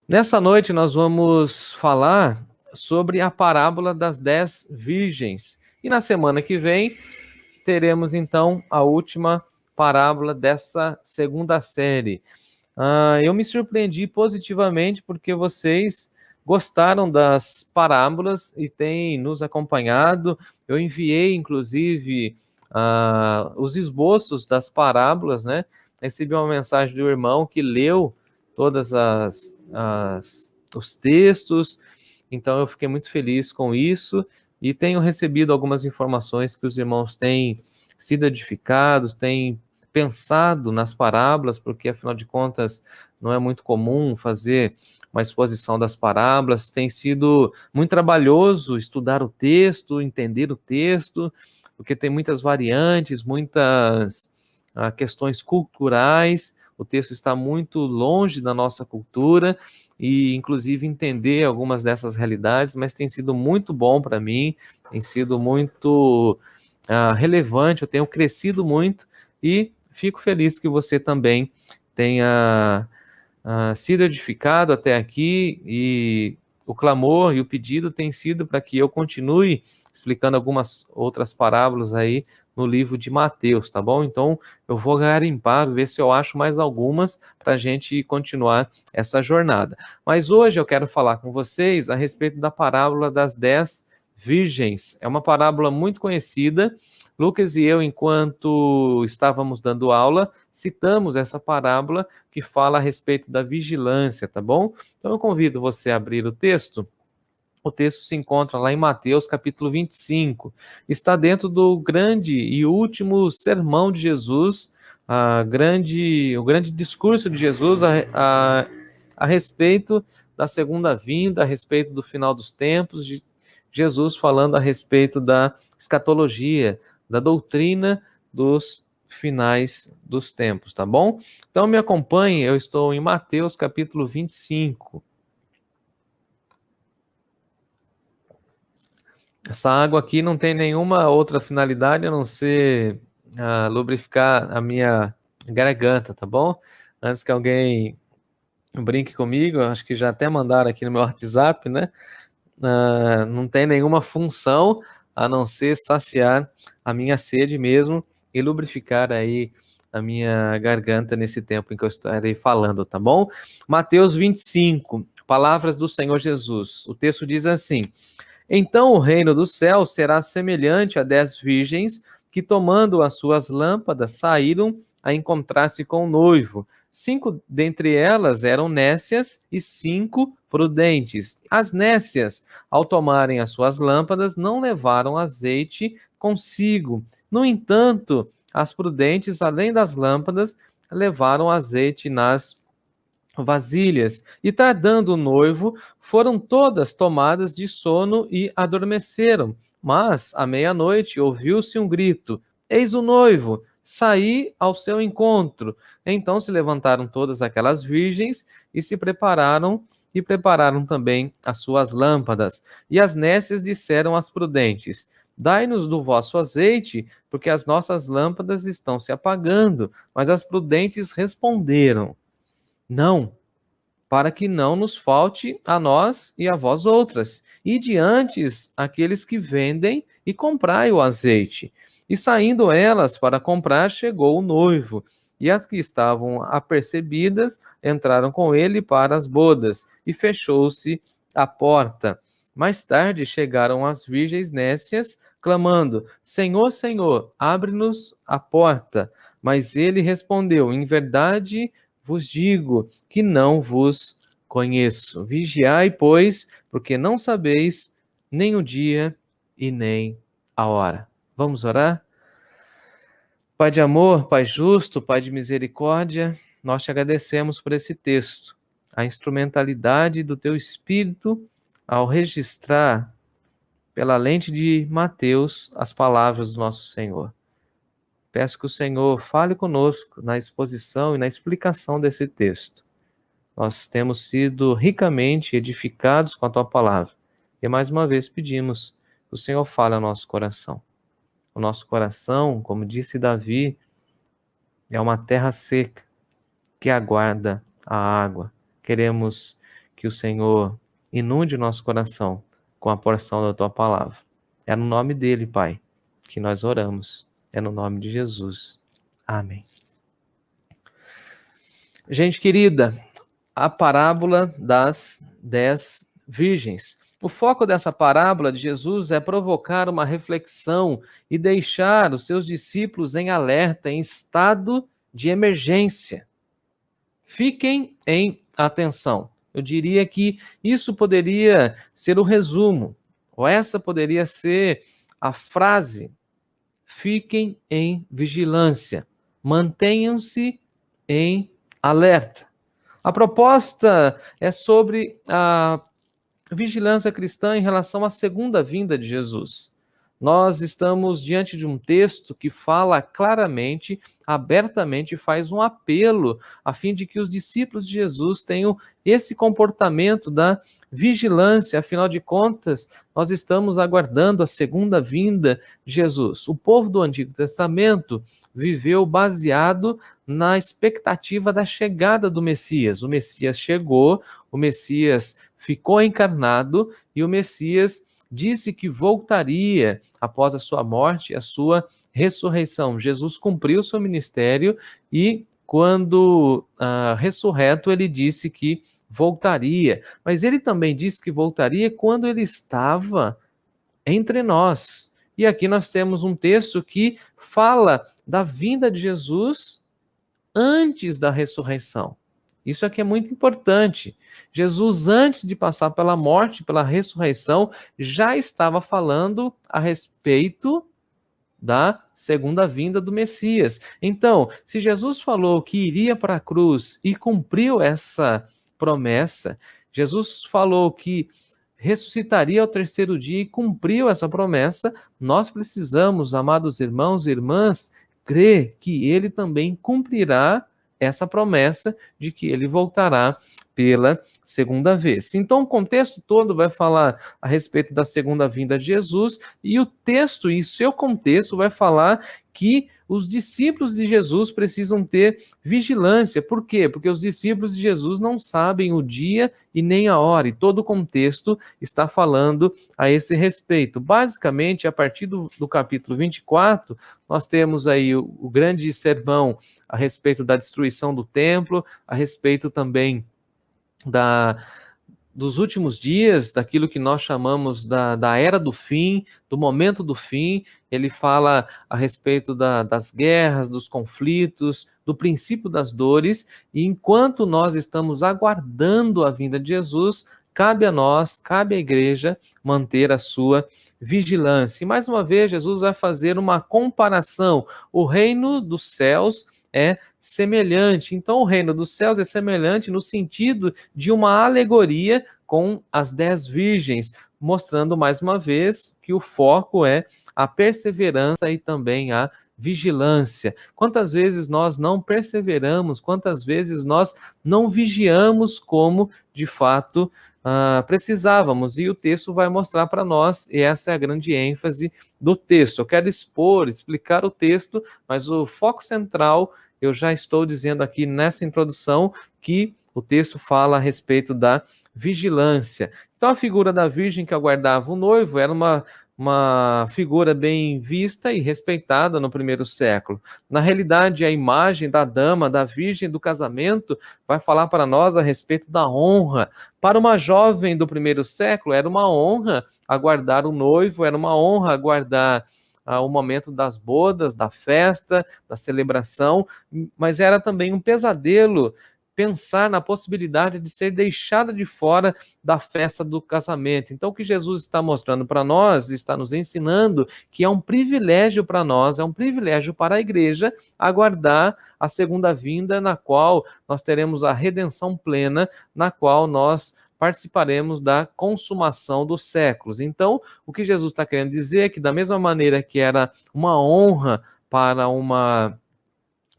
Nessa noite nós vamos falar sobre a parábola das 10 virgens. E na semana que vem teremos então a última parábola dessa segunda série. Eu me surpreendi positivamente porque vocês gostaram das parábolas e têm nos acompanhado. Eu enviei, inclusive, os esboços das parábolas, né? Recebi uma mensagem do irmão que leu todas os textos, então eu fiquei muito feliz com isso e tenho recebido algumas informações que os irmãos têm sido edificados, têm pensado nas parábolas, porque afinal de contas não é muito comum fazer uma exposição das parábolas, tem sido muito trabalhoso estudar o texto, entender o texto, porque tem muitas variantes, muitas questões culturais, o texto está muito longe da nossa cultura, e inclusive entender algumas dessas realidades, mas tem sido muito bom para mim, tem sido muito relevante, eu tenho crescido muito, e fico feliz que você também tenha sido edificado até aqui, e o clamor e o pedido tem sido para que eu continue explicando algumas outras parábolas aí no livro de Mateus, tá bom? Então eu vou garimpar, ver se eu acho mais algumas para a gente continuar essa jornada. Mas hoje eu quero falar com vocês a respeito da parábola das 10 virgens. É uma parábola muito conhecida. Lucas e eu, enquanto estávamos dando aula, citamos essa parábola que fala a respeito da vigilância, tá bom? Então eu convido você a abrir o texto. O texto se encontra lá em Mateus, capítulo 25. Está dentro do grande e último sermão de Jesus, o grande discurso de Jesus a respeito da segunda vinda, a respeito do final dos tempos, de Jesus falando a respeito da escatologia, da doutrina dos finais dos tempos, tá bom? Então me acompanhe, eu estou em Mateus capítulo 25. Essa água aqui não tem nenhuma outra finalidade a não ser lubrificar a minha garganta, tá bom? Antes que alguém brinque comigo, acho que já até mandaram aqui no meu WhatsApp, né? Não tem nenhuma função a não ser saciar a minha sede mesmo e lubrificar aí a minha garganta nesse tempo em que eu estarei falando, tá bom? Mateus 25, palavras do Senhor Jesus. O texto diz assim: então o reino do céu será semelhante a 10 virgens que, tomando as suas lâmpadas, saíram a encontrar-se com o noivo. 5 dentre elas eram nécias e 5 prudentes. As nécias, ao tomarem as suas lâmpadas, não levaram azeite consigo. No entanto, as prudentes, além das lâmpadas, levaram azeite nas vasilhas, e tardando o noivo, foram todas tomadas de sono e adormeceram. Mas, à meia-noite, ouviu-se um grito: Eis o noivo! Saí ao seu encontro. Então se levantaram todas aquelas virgens e prepararam também as suas lâmpadas. E as nécias disseram às prudentes: Dai-nos do vosso azeite, porque as nossas lâmpadas estão se apagando. Mas as prudentes responderam: Não, para que não nos falte a nós e a vós outras. E diante aqueles que vendem e comprai o azeite. E saindo elas para comprar, chegou o noivo. E as que estavam apercebidas entraram com ele para as bodas, e fechou-se a porta. Mais tarde chegaram as virgens nécias, clamando: Senhor, Senhor, abre-nos a porta. Mas ele respondeu: Em verdade vos digo que não vos conheço. Vigiai, pois, porque não sabeis nem o dia e nem a hora. Vamos orar? Pai de amor, Pai justo, Pai de misericórdia, nós te agradecemos por esse texto, a instrumentalidade do teu Espírito ao registrar pela lente de Mateus as palavras do nosso Senhor. Peço que o Senhor fale conosco na exposição e na explicação desse texto. Nós temos sido ricamente edificados com a tua palavra. E mais uma vez pedimos que o Senhor fale ao nosso coração. O nosso coração, como disse Davi, é uma terra seca que aguarda a água. Queremos que o Senhor inunde o nosso coração com a porção da tua palavra. É no nome dele, Pai, que nós oramos. É no nome de Jesus. Amém. Gente querida, a parábola das 10 virgens. O foco dessa parábola de Jesus é provocar uma reflexão e deixar os seus discípulos em alerta, em estado de emergência. Fiquem em atenção. Eu diria que isso poderia ser o resumo, ou essa poderia ser a frase. Fiquem em vigilância. Mantenham-se em alerta. A proposta é sobre a vigilância cristã em relação à segunda vinda de Jesus. Nós estamos diante de um texto que fala claramente, abertamente, faz um apelo a fim de que os discípulos de Jesus tenham esse comportamento da vigilância. Afinal de contas, nós estamos aguardando a segunda vinda de Jesus. O povo do Antigo Testamento viveu baseado na expectativa da chegada do Messias. O Messias chegou, o Messias ficou encarnado e o Messias disse que voltaria após a sua morte e a sua ressurreição. Jesus cumpriu seu ministério e, quando ressurreto, ele disse que voltaria. Mas ele também disse que voltaria quando ele estava entre nós. E aqui nós temos um texto que fala da vinda de Jesus antes da ressurreição. Isso aqui é muito importante. Jesus, antes de passar pela morte, pela ressurreição, já estava falando a respeito da segunda vinda do Messias. Então, se Jesus falou que iria para a cruz e cumpriu essa promessa, Jesus falou que ressuscitaria ao terceiro dia e cumpriu essa promessa, nós precisamos, amados irmãos e irmãs, crer que ele também cumprirá essa promessa de que ele voltará pela segunda vez. Então, o contexto todo vai falar a respeito da segunda vinda de Jesus, e o texto, em seu contexto, vai falar que os discípulos de Jesus precisam ter vigilância. Por quê? Porque os discípulos de Jesus não sabem o dia e nem a hora, e todo o contexto está falando a esse respeito. Basicamente, a partir do capítulo 24, nós temos aí o grande sermão a respeito da destruição do templo, a respeito também dos últimos dias, daquilo que nós chamamos da era do fim, do momento do fim. Ele fala a respeito das guerras, dos conflitos, do princípio das dores, e enquanto nós estamos aguardando a vinda de Jesus, cabe a nós, cabe à igreja, manter a sua vigilância. E mais uma vez, Jesus vai fazer uma comparação. O reino dos céus é semelhante. Então, o reino dos céus é semelhante no sentido de uma alegoria com as 10 virgens, mostrando mais uma vez que o foco é a perseverança e também a vigilância. Quantas vezes nós não perseveramos, quantas vezes nós não vigiamos como de fato precisávamos, e o texto vai mostrar para nós, e essa é a grande ênfase do texto. Eu quero explicar o texto, mas o foco central, eu já estou dizendo aqui nessa introdução, que o texto fala a respeito da vigilância. Então, a figura da virgem que aguardava o noivo era uma figura bem vista e respeitada no primeiro século. Na realidade, a imagem da dama, da virgem do casamento, vai falar para nós a respeito da honra. Para uma jovem do primeiro século, era uma honra aguardar o noivo, era uma honra aguardar o momento das bodas, da festa, da celebração, mas era também um pesadelo pensar na possibilidade de ser deixada de fora da festa do casamento. Então, o que Jesus está mostrando para nós, está nos ensinando que é um privilégio para nós, é um privilégio para a igreja aguardar a segunda vinda, na qual nós teremos a redenção plena, na qual nós participaremos da consumação dos séculos. Então, o que Jesus está querendo dizer é que, da mesma maneira que era uma honra para uma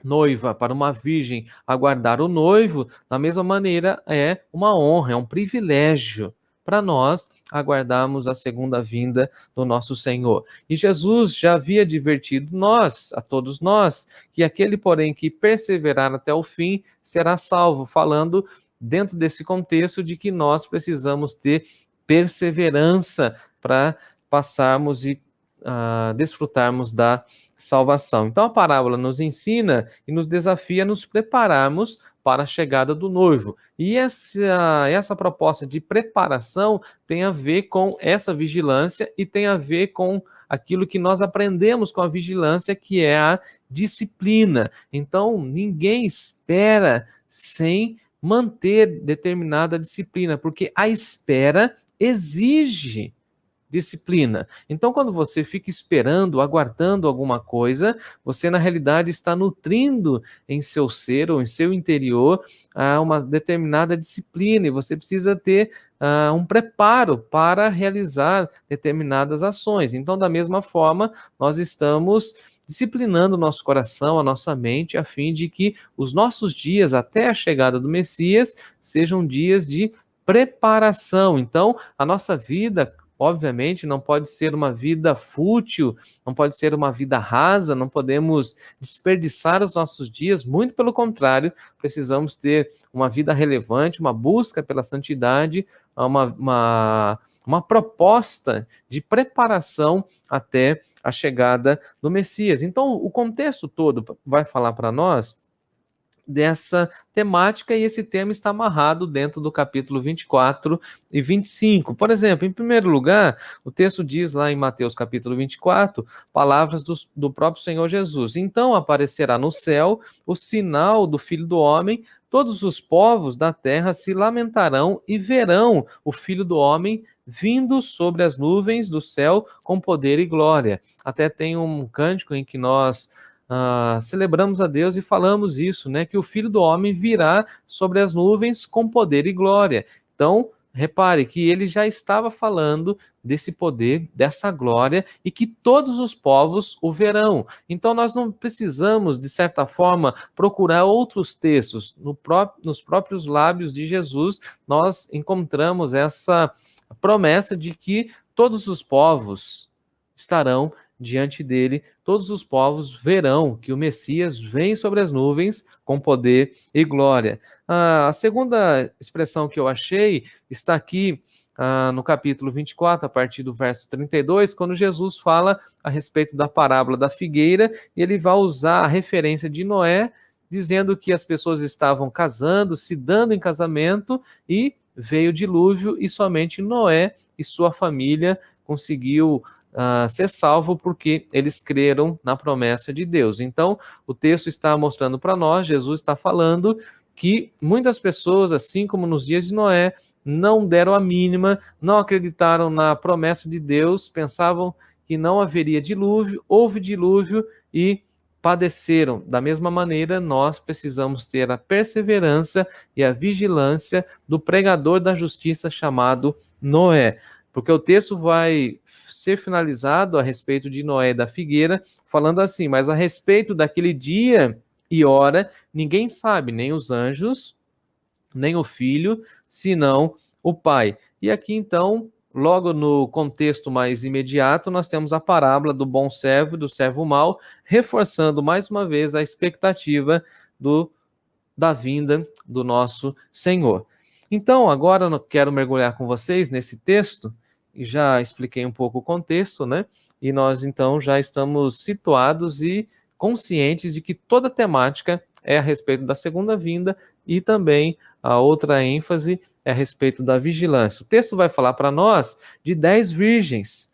noiva, para uma virgem aguardar o noivo, da mesma maneira é uma honra, é um privilégio para nós aguardarmos a segunda vinda do nosso Senhor. E Jesus já havia advertido a todos nós, que aquele, porém, que perseverar até o fim será salvo, falando dentro desse contexto de que nós precisamos ter perseverança para passarmos e desfrutarmos da salvação. Então a parábola nos ensina e nos desafia a nos prepararmos para a chegada do noivo. E essa proposta de preparação tem a ver com essa vigilância e tem a ver com aquilo que nós aprendemos com a vigilância, que é a disciplina. Então, ninguém espera sem manter determinada disciplina, porque a espera exige disciplina. Então, quando você fica esperando, aguardando alguma coisa, você na realidade está nutrindo em seu ser ou em seu interior uma determinada disciplina, e você precisa ter um preparo para realizar determinadas ações. Então, da mesma forma, nós estamos disciplinando o nosso coração, a nossa mente, a fim de que os nossos dias até a chegada do Messias sejam dias de preparação. Então, a nossa vida, obviamente, não pode ser uma vida fútil, não pode ser uma vida rasa, não podemos desperdiçar os nossos dias, muito pelo contrário, precisamos ter uma vida relevante, uma busca pela santidade, uma proposta de preparação até a chegada do Messias. Então, o contexto todo vai falar para nós dessa temática, e esse tema está amarrado dentro do capítulo 24 e 25. Por exemplo, em primeiro lugar, o texto diz lá em Mateus capítulo 24, palavras do próprio Senhor Jesus: então aparecerá no céu o sinal do Filho do Homem, todos os povos da terra se lamentarão e verão o Filho do Homem vindo sobre as nuvens do céu com poder e glória. Até tem um cântico em que nós celebramos a Deus e falamos isso, né? Que o Filho do Homem virá sobre as nuvens com poder e glória. Então, repare que ele já estava falando desse poder, dessa glória, e que todos os povos o verão. Então, nós não precisamos, de certa forma, procurar outros textos. Nos próprios lábios de Jesus, nós encontramos essa promessa de que todos os povos estarão diante dele, todos os povos verão que o Messias vem sobre as nuvens com poder e glória. A segunda expressão que eu achei está aqui no capítulo 24, a partir do verso 32, quando Jesus fala a respeito da parábola da figueira, e ele vai usar a referência de Noé, dizendo que as pessoas estavam casando, se dando em casamento, e veio o dilúvio, e somente Noé e sua família conseguiu ser salvo porque eles creram na promessa de Deus. Então, o texto está mostrando para nós, Jesus está falando que muitas pessoas, assim como nos dias de Noé, não deram a mínima, não acreditaram na promessa de Deus, pensavam que não haveria dilúvio, houve dilúvio e padeceram. Da mesma maneira, nós precisamos ter a perseverança e a vigilância do pregador da justiça chamado Noé. Porque o texto vai ser finalizado a respeito de Noé e da figueira, falando assim: mas a respeito daquele dia e hora, ninguém sabe, nem os anjos, nem o filho, senão o pai. E aqui então, logo no contexto mais imediato, nós temos a parábola do bom servo e do servo mau, reforçando mais uma vez a expectativa da vinda do nosso Senhor. Então, agora eu quero mergulhar com vocês nesse texto, e já expliquei um pouco o contexto, né? E nós, então, já estamos situados e conscientes de que toda a temática é a respeito da segunda vinda, e também a outra ênfase é a respeito da vigilância. O texto vai falar para nós de 10 virgens.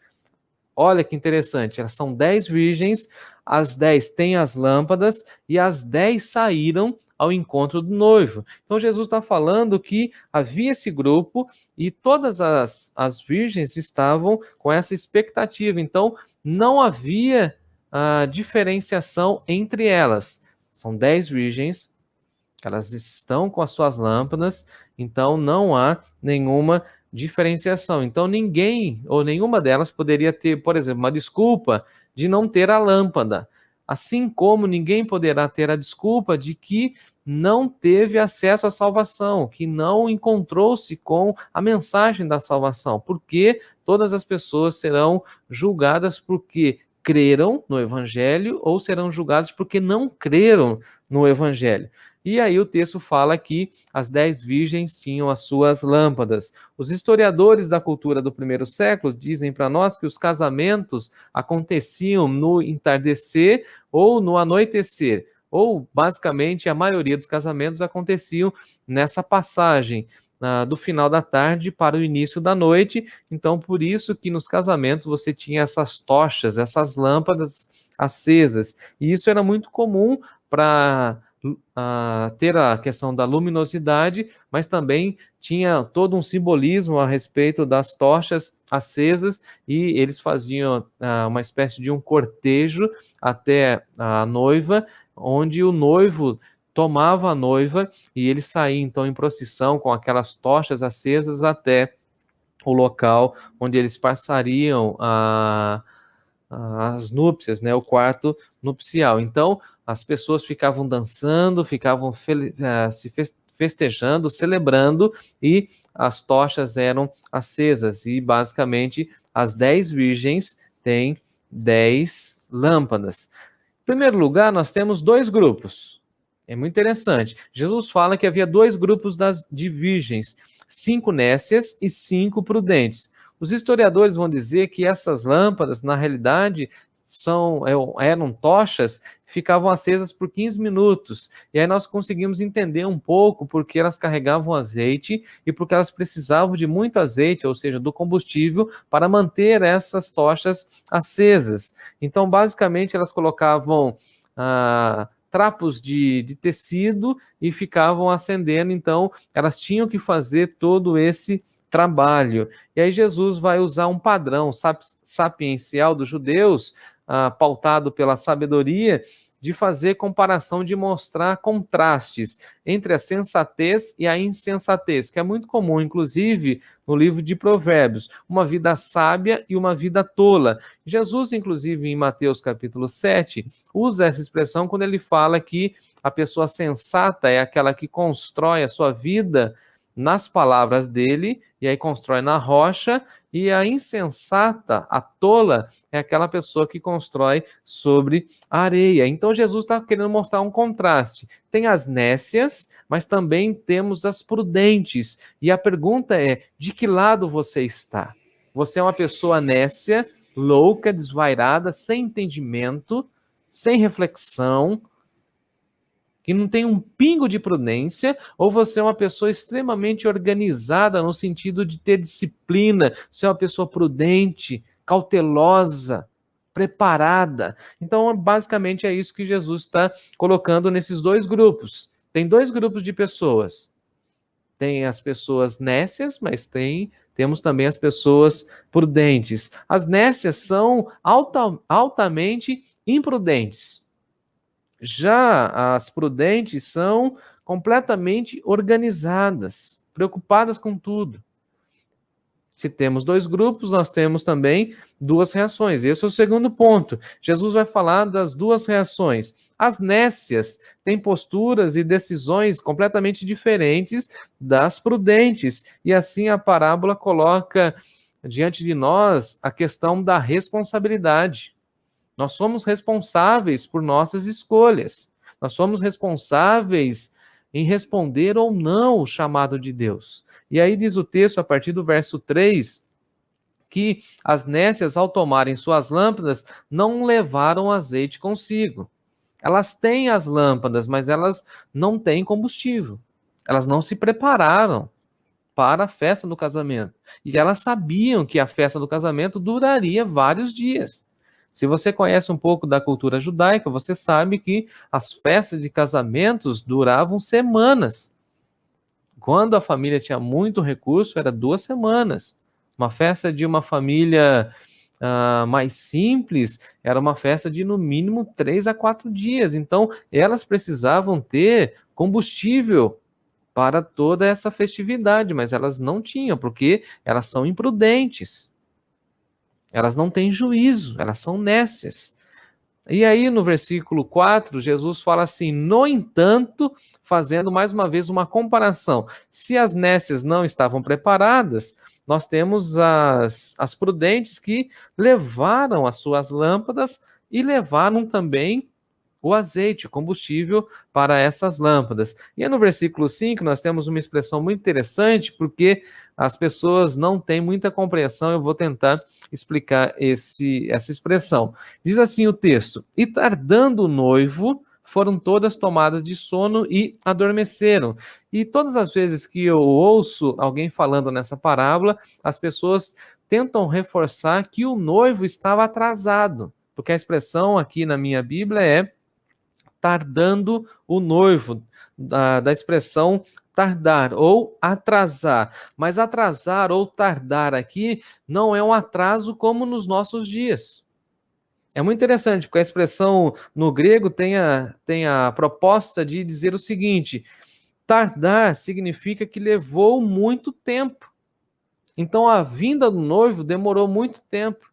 Olha que interessante, elas são 10 virgens, as 10 têm as lâmpadas, e as 10 saíram ao encontro do noivo. Então, Jesus está falando que havia esse grupo e todas as virgens estavam com essa expectativa. Então, não havia diferenciação entre elas. São 10 virgens, elas estão com as suas lâmpadas, então não há nenhuma diferenciação. Então, ninguém ou nenhuma delas poderia ter, por exemplo, uma desculpa de não ter a lâmpada. Assim como ninguém poderá ter a desculpa de que não teve acesso à salvação, que não encontrou-se com a mensagem da salvação, porque todas as pessoas serão julgadas porque creram no Evangelho ou serão julgadas porque não creram no Evangelho. E aí o texto fala que as 10 virgens tinham as suas lâmpadas. Os historiadores da cultura do primeiro século dizem para nós que os casamentos aconteciam no entardecer ou no anoitecer, ou basicamente a maioria dos casamentos aconteciam nessa passagem do final da tarde para o início da noite. Então, por isso que nos casamentos você tinha essas tochas, essas lâmpadas acesas. E isso era muito comum para ter a questão da luminosidade, mas também tinha todo um simbolismo a respeito das tochas acesas, e eles faziam uma espécie de um cortejo até a noiva, onde o noivo tomava a noiva e ele saía então em procissão com aquelas tochas acesas até o local onde eles passariam as núpcias, né, o quarto nupcial. Então, as pessoas ficavam dançando, ficavam se festejando, celebrando, e as tochas eram acesas. E, basicamente, as 10 virgens têm 10 lâmpadas. Em primeiro lugar, nós temos 2 grupos. É muito interessante. Jesus fala que havia 2 grupos de virgens, 5 nécias e 5 prudentes. Os historiadores vão dizer que essas lâmpadas, na realidade, eram tochas, ficavam acesas por 15 minutos. E aí nós conseguimos entender um pouco porque elas carregavam azeite e porque elas precisavam de muito azeite, ou seja, do combustível, para manter essas tochas acesas. Então, basicamente, elas colocavam trapos de tecido e ficavam acendendo. Então, elas tinham que fazer todo esse trabalho. E aí Jesus vai usar um padrão sapiencial dos judeus, pautado pela sabedoria, de fazer comparação, de mostrar contrastes entre a sensatez e a insensatez, que é muito comum, inclusive, no livro de Provérbios, uma vida sábia e uma vida tola. Jesus, inclusive, em Mateus capítulo 7, usa essa expressão quando ele fala que a pessoa sensata é aquela que constrói a sua vida nas palavras dele, e aí constrói na rocha, e a insensata, a tola, é aquela pessoa que constrói sobre a areia. Então Jesus está querendo mostrar um contraste. Tem as nécias, mas também temos as prudentes. E a pergunta é, de que lado você está? Você é uma pessoa nécia, louca, desvairada, sem entendimento, sem reflexão, que não tem um pingo de prudência, ou você é uma pessoa extremamente organizada no sentido de ter disciplina, ser uma pessoa prudente, cautelosa, preparada. Então, basicamente, é isso que Jesus está colocando nesses 2 grupos. Tem 2 grupos de pessoas. Tem as pessoas nécias, mas temos também as pessoas prudentes. As nécias são altamente imprudentes. Já as prudentes são completamente organizadas, preocupadas com tudo. Se temos 2 grupos, nós temos também 2 reações. Esse é o segundo ponto. Jesus vai falar das 2 reações. As nécias têm posturas e decisões completamente diferentes das prudentes. E assim a parábola coloca diante de nós a questão da responsabilidade. Nós somos responsáveis por nossas escolhas. Nós somos responsáveis em responder ou não o chamado de Deus. E aí diz o texto, a partir do verso 3, que as nécias, ao tomarem suas lâmpadas, não levaram azeite consigo. Elas têm as lâmpadas, mas elas não têm combustível. Elas não se prepararam para a festa do casamento. E elas sabiam que a festa do casamento duraria vários dias. Se você conhece um pouco da cultura judaica, você sabe que as festas de casamentos duravam semanas. Quando a família tinha muito recurso, era 2 semanas. Uma festa de uma família mais simples era uma festa de, no mínimo, 3 a 4 dias. Então, elas precisavam ter combustível para toda essa festividade, mas elas não tinham, porque elas são imprudentes. Elas não têm juízo, elas são nécias. E aí, no versículo 4, Jesus fala assim: no entanto, fazendo mais uma vez uma comparação. Se as nécias não estavam preparadas, nós temos as prudentes que levaram as suas lâmpadas e levaram também o azeite, o combustível para essas lâmpadas. E aí no versículo 5 nós temos uma expressão muito interessante, porque as pessoas não têm muita compreensão, eu vou tentar explicar essa expressão. Diz assim o texto: "E tardando o noivo, foram todas tomadas de sono e adormeceram." E todas as vezes que eu ouço alguém falando nessa parábola, as pessoas tentam reforçar que o noivo estava atrasado, porque a expressão aqui na minha Bíblia é tardando o noivo, da expressão tardar ou atrasar. Mas atrasar ou tardar aqui não é um atraso como nos nossos dias. É muito interessante, porque a expressão no grego tem a proposta de dizer o seguinte: tardar significa que levou muito tempo. Então a vinda do noivo demorou muito tempo.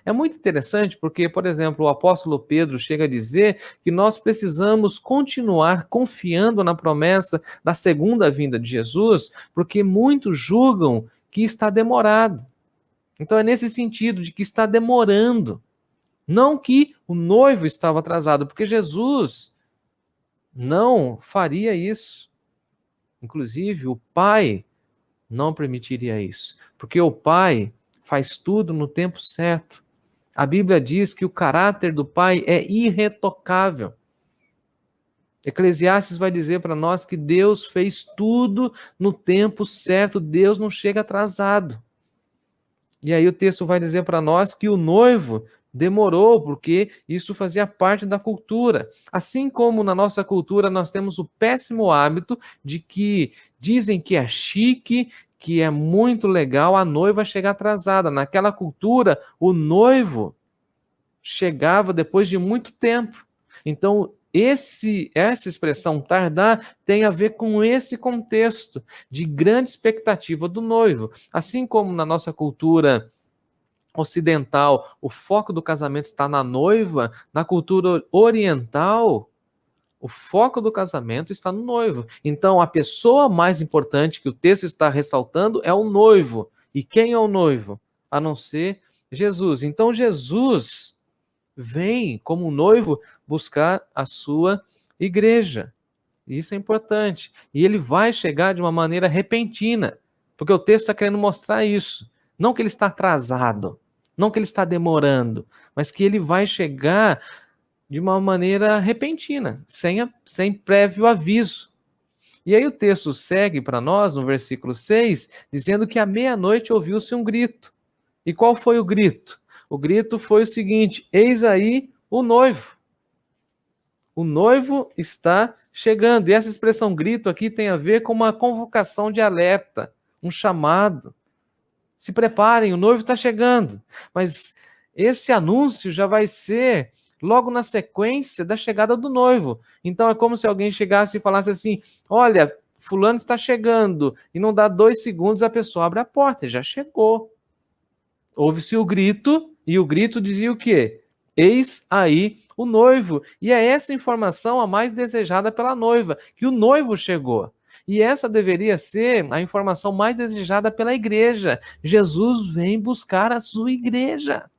É muito interessante porque, por exemplo, o apóstolo Pedro chega a dizer que nós precisamos continuar confiando na promessa da segunda vinda de Jesus, porque muitos julgam que está demorado. Então é nesse sentido de que está demorando, não que o noivo estava atrasado, porque Jesus não faria isso. Inclusive, o Pai não permitiria isso, porque o Pai faz tudo no tempo certo. A Bíblia diz que o caráter do Pai é irretocável. Eclesiastes vai dizer para nós que Deus fez tudo no tempo certo, Deus não chega atrasado. E aí o texto vai dizer para nós que o noivo demorou, porque isso fazia parte da cultura. Assim como na nossa cultura nós temos o péssimo hábito de que dizem que é chique, que é muito legal a noiva chegar atrasada. Naquela cultura, o noivo chegava depois de muito tempo. Então, essa expressão tardar tem a ver com esse contexto de grande expectativa do noivo. Assim como na nossa cultura ocidental, o foco do casamento está na noiva, na cultura oriental, o foco do casamento está no noivo. Então, a pessoa mais importante que o texto está ressaltando é o noivo. E quem é o noivo? A não ser Jesus. Então, Jesus vem como noivo buscar a sua igreja. Isso é importante. E ele vai chegar de uma maneira repentina, porque o texto está querendo mostrar isso. Não que ele está atrasado, não que ele está demorando, mas que ele vai chegar de uma maneira repentina, sem prévio aviso. E aí o texto segue para nós, no versículo 6, dizendo que à meia-noite ouviu-se um grito. E qual foi o grito? O grito foi o seguinte: eis aí o noivo. O noivo está chegando. E essa expressão grito aqui tem a ver com uma convocação de alerta, um chamado. Se preparem, o noivo está chegando. Mas esse anúncio já vai ser logo na sequência da chegada do noivo. Então é como se alguém chegasse e falasse assim: olha, fulano está chegando. E não dá 2 segundos, a pessoa abre a porta, já chegou. Ouve-se o grito, e o grito dizia o quê? Eis aí o noivo. E é essa informação a mais desejada pela noiva, que o noivo chegou. E essa deveria ser a informação mais desejada pela igreja. Jesus vem buscar a sua igreja.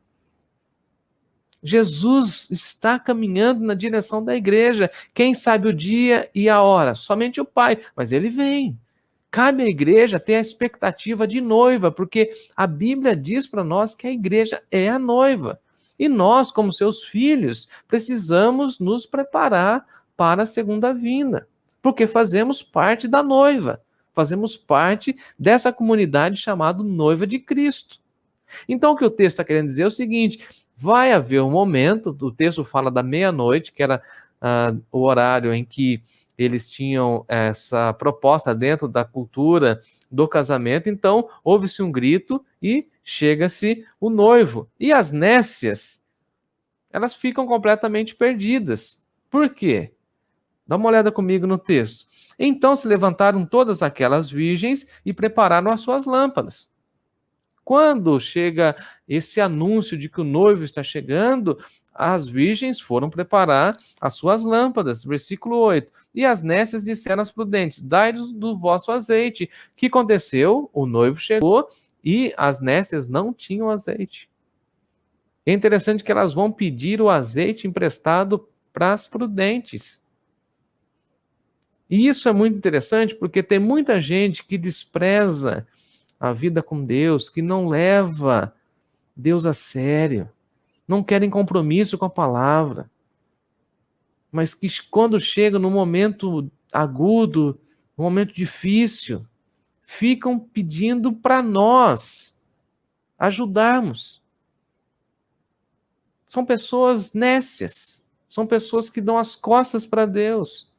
Jesus está caminhando na direção da igreja. Quem sabe o dia e a hora? Somente o Pai, mas ele vem. Cabe à igreja ter a expectativa de noiva, porque a Bíblia diz para nós que a igreja é a noiva. E nós, como seus filhos, precisamos nos preparar para a segunda vinda, porque fazemos parte da noiva, fazemos parte dessa comunidade chamada noiva de Cristo. Então, o que o texto está querendo dizer é o seguinte: vai haver um momento, o texto fala da meia-noite, que era o horário em que eles tinham essa proposta dentro da cultura do casamento. Então, houve-se um grito e chega-se o noivo. E as nécias, elas ficam completamente perdidas. Por quê? Dá uma olhada comigo no texto. Então se levantaram todas aquelas virgens e prepararam as suas lâmpadas. Quando chega esse anúncio de que o noivo está chegando, as virgens foram preparar as suas lâmpadas. Versículo 8. E as nécias disseram às prudentes: dai-nos do vosso azeite. O que aconteceu? O noivo chegou e as nécias não tinham azeite. É interessante que elas vão pedir o azeite emprestado para as prudentes. E isso é muito interessante porque tem muita gente que despreza a vida com Deus, que não leva Deus a sério, não querem compromisso com a palavra, mas que quando chega no momento agudo, no momento difícil, ficam pedindo para nós ajudarmos. São pessoas nécias, são pessoas que dão as costas para Deus,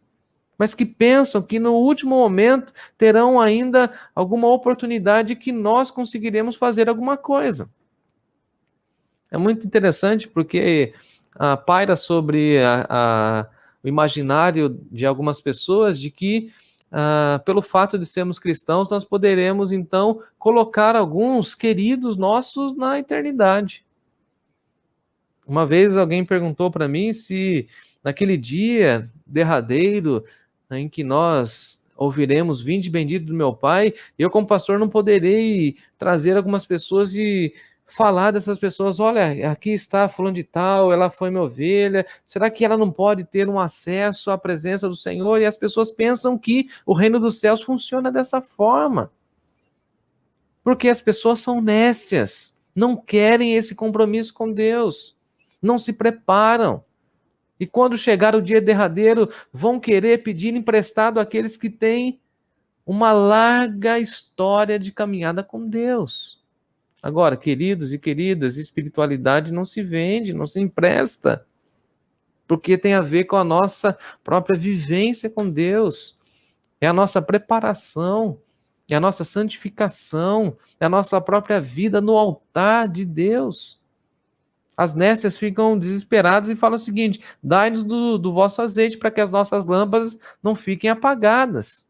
mas que pensam que no último momento terão ainda alguma oportunidade que nós conseguiremos fazer alguma coisa. É muito interessante porque paira sobre o imaginário de algumas pessoas de que, pelo fato de sermos cristãos, nós poderemos, então, colocar alguns queridos nossos na eternidade. Uma vez alguém perguntou para mim se naquele dia derradeiro em que nós ouviremos "Vinde bendito do meu Pai", eu como pastor não poderei trazer algumas pessoas e falar dessas pessoas: olha, aqui está fulano de tal, ela foi minha ovelha, será que ela não pode ter um acesso à presença do Senhor? E as pessoas pensam que o reino dos céus funciona dessa forma. Porque as pessoas são nécias, não querem esse compromisso com Deus, não se preparam. E quando chegar o dia derradeiro, vão querer pedir emprestado àqueles que têm uma larga história de caminhada com Deus. Agora, queridos e queridas, espiritualidade não se vende, não se empresta, porque tem a ver com a nossa própria vivência com Deus, é a nossa preparação, é a nossa santificação, é a nossa própria vida no altar de Deus. As nécias ficam desesperadas e falam o seguinte: dai-nos do vosso azeite para que as nossas lâmpadas não fiquem apagadas.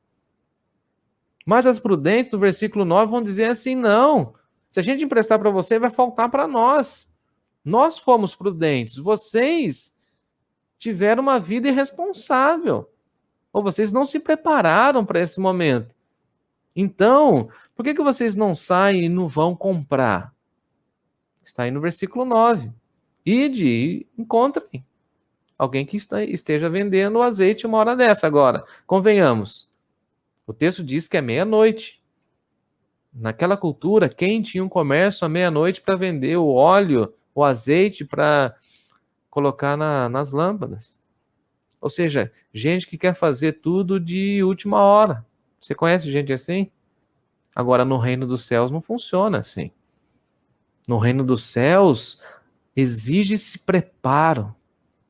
Mas as prudentes, do versículo 9, vão dizer assim: não, se a gente emprestar para você, vai faltar para nós. Nós fomos prudentes, vocês tiveram uma vida irresponsável, ou vocês não se prepararam para esse momento. Então, por que vocês não saem e não vão comprar? Está aí no versículo 9. Ide e encontrem alguém que esteja vendendo o azeite uma hora dessa. Agora, convenhamos, o texto diz que é meia-noite. Naquela cultura, quem tinha um comércio à meia-noite para vender o óleo, o azeite para colocar nas lâmpadas? Ou seja, gente que quer fazer tudo de última hora. Você conhece gente assim? Agora, no reino dos céus não funciona assim. No reino dos céus, exige-se preparo,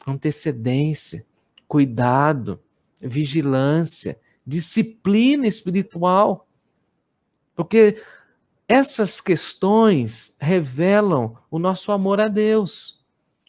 antecedência, cuidado, vigilância, disciplina espiritual. Porque essas questões revelam o nosso amor a Deus.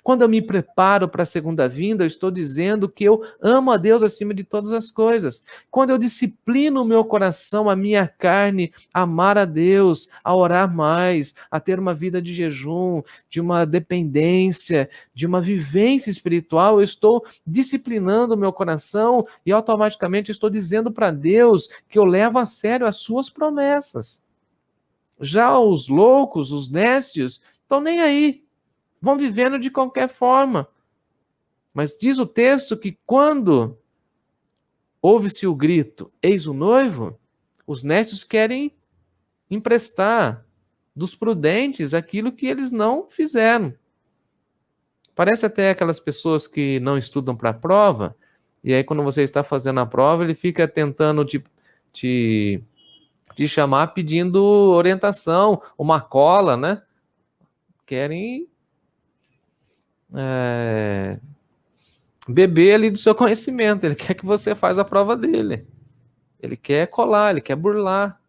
Quando eu me preparo para a segunda vinda, eu estou dizendo que eu amo a Deus acima de todas as coisas. Quando eu disciplino o meu coração, a minha carne, a amar a Deus, a orar mais, a ter uma vida de jejum, de uma dependência, de uma vivência espiritual, eu estou disciplinando o meu coração e automaticamente estou dizendo para Deus que eu levo a sério as suas promessas. Já os loucos, os nécios, estão nem aí. Vão vivendo de qualquer forma. Mas diz o texto que quando ouve-se o grito, eis o noivo, os nécios querem emprestar dos prudentes aquilo que eles não fizeram. Parece até aquelas pessoas que não estudam para a prova, e aí quando você está fazendo a prova, ele fica tentando te chamar pedindo orientação, uma cola, né? Querem beber ali do seu conhecimento, ele quer que você faça a prova dele, ele quer colar, ele quer burlar,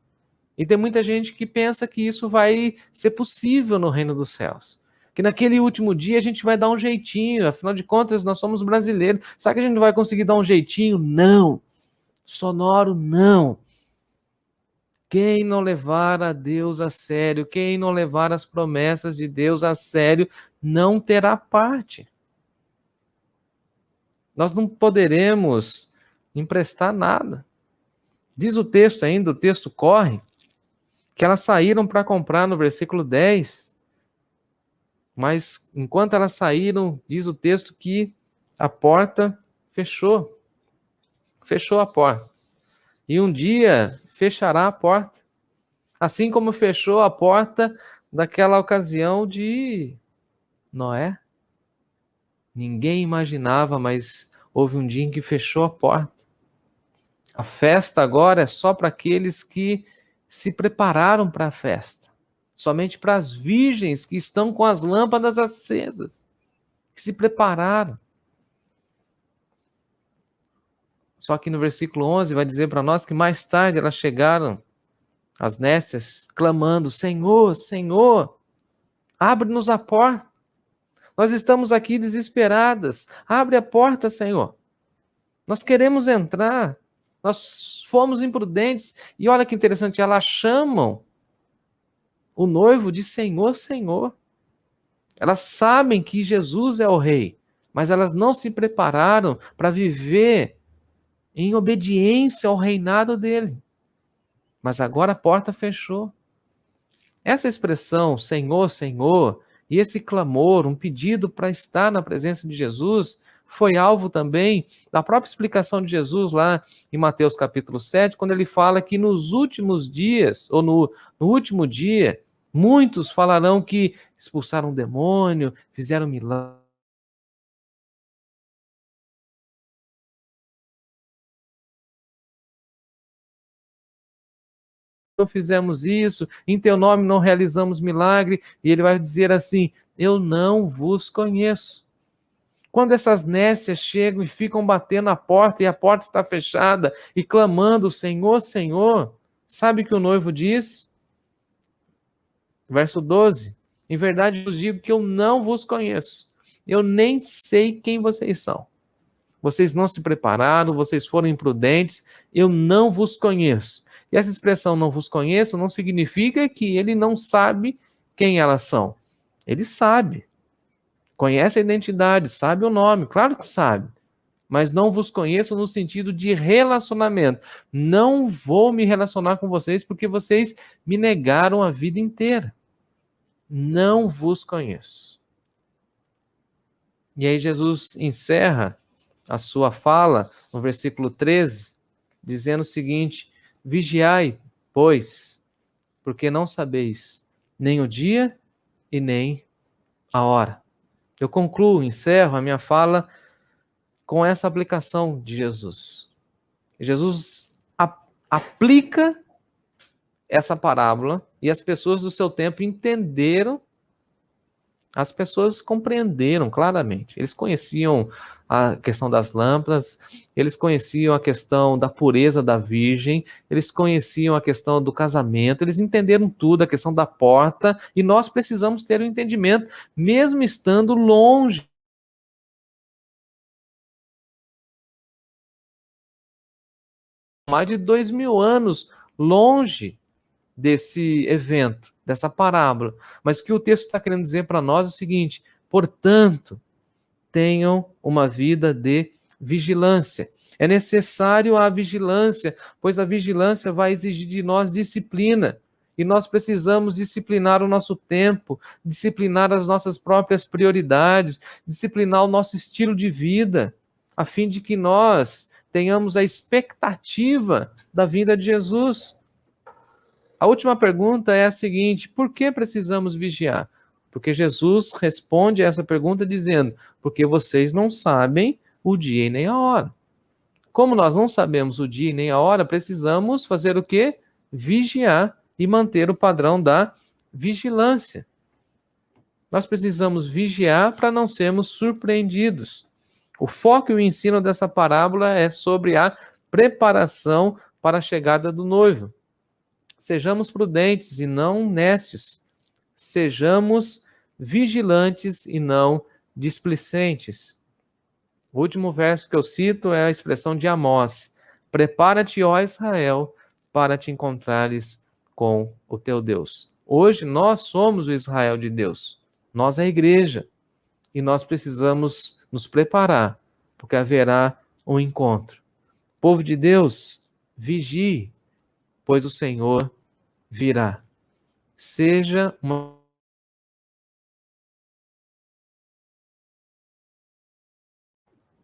e tem muita gente que pensa que isso vai ser possível no reino dos céus, que naquele último dia a gente vai dar um jeitinho, afinal de contas nós somos brasileiros, será que a gente vai conseguir dar um jeitinho? Não, sonoro não. Quem não levar a Deus a sério, quem não levar as promessas de Deus a sério, não terá parte. Nós não poderemos emprestar nada. Diz o texto ainda, o texto corre, que elas saíram para comprar no versículo 10, mas enquanto elas saíram, diz o texto que a porta fechou. Fechou a porta. E um dia fechará a porta. Assim como fechou a porta daquela ocasião de Noé. Ninguém imaginava, mas houve um dia em que fechou a porta. A festa agora é só para aqueles que se prepararam para a festa. Somente para as virgens que estão com as lâmpadas acesas, que se prepararam. Só que no versículo 11 vai dizer para nós que mais tarde elas chegaram, as nécias, clamando: Senhor, Senhor, abre-nos a porta. Nós estamos aqui desesperadas. Abre a porta, Senhor. Nós queremos entrar. Nós fomos imprudentes. E olha que interessante, elas chamam o noivo de Senhor, Senhor. Elas sabem que Jesus é o rei, mas elas não se prepararam para viver em obediência ao reinado dele. Mas agora a porta fechou. Essa expressão, Senhor, Senhor, e esse clamor, um pedido para estar na presença de Jesus, foi alvo também da própria explicação de Jesus lá em Mateus capítulo 7, quando ele fala que nos últimos dias, ou no último dia, muitos falarão que expulsaram um demônio, fizeram milagre. Fizemos isso, em teu nome não realizamos milagre, e ele vai dizer assim: eu não vos conheço. Quando essas nécias chegam e ficam batendo a porta e a porta está fechada e clamando, Senhor, Senhor, sabe o que o noivo diz? Verso 12: em verdade vos digo que eu não vos conheço, eu nem sei quem vocês são. Vocês não se prepararam, vocês foram imprudentes, eu não vos conheço. E essa expressão não vos conheço não significa que ele não sabe quem elas são. Ele sabe, conhece a identidade, sabe o nome, claro que sabe. Mas não vos conheço no sentido de relacionamento. Não vou me relacionar com vocês porque vocês me negaram a vida inteira. Não vos conheço. E aí Jesus encerra a sua fala no versículo 13, dizendo o seguinte: vigiai, pois, porque não sabeis nem o dia e nem a hora. Eu concluo, encerro a minha fala com essa aplicação de Jesus. Jesus aplica essa parábola e as pessoas do seu tempo entenderam, as pessoas compreenderam claramente. Eles conheciam a questão das lâmpadas, eles conheciam a questão da pureza da virgem, eles conheciam a questão do casamento, eles entenderam tudo, a questão da porta, e nós precisamos ter o entendimento, mesmo estando longe. Mais de 2000 anos longe desse evento, dessa parábola. Mas o que o texto está querendo dizer para nós é o seguinte: portanto, tenham uma vida de vigilância. É necessário a vigilância, pois a vigilância vai exigir de nós disciplina. E nós precisamos disciplinar o nosso tempo, disciplinar as nossas próprias prioridades, disciplinar o nosso estilo de vida, a fim de que nós tenhamos a expectativa da vinda de Jesus. A última pergunta é a seguinte: por que precisamos vigiar? Porque Jesus responde a essa pergunta dizendo: porque vocês não sabem o dia e nem a hora. Como nós não sabemos o dia e nem a hora, precisamos fazer o quê? Vigiar e manter o padrão da vigilância. Nós precisamos vigiar para não sermos surpreendidos. O foco e o ensino dessa parábola é sobre a preparação para a chegada do noivo. Sejamos prudentes e não nécios. Sejamos vigilantes e não displicentes. O último verso que eu cito é a expressão de Amós: prepara-te, ó Israel, para te encontrares com o teu Deus. Hoje nós somos o Israel de Deus. Nós é a igreja. E nós precisamos nos preparar, porque haverá um encontro. Povo de Deus, vigie, pois o Senhor virá. Seja uma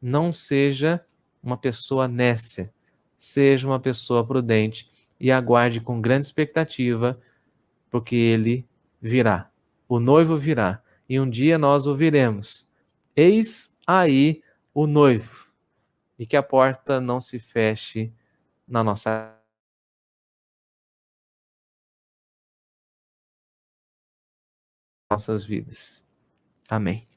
não seja uma pessoa nécia, seja uma pessoa prudente e aguarde com grande expectativa, porque ele virá. O noivo virá, e um dia nós o viremos. Eis aí o noivo, e que a porta não se feche na nossas vidas. Amém.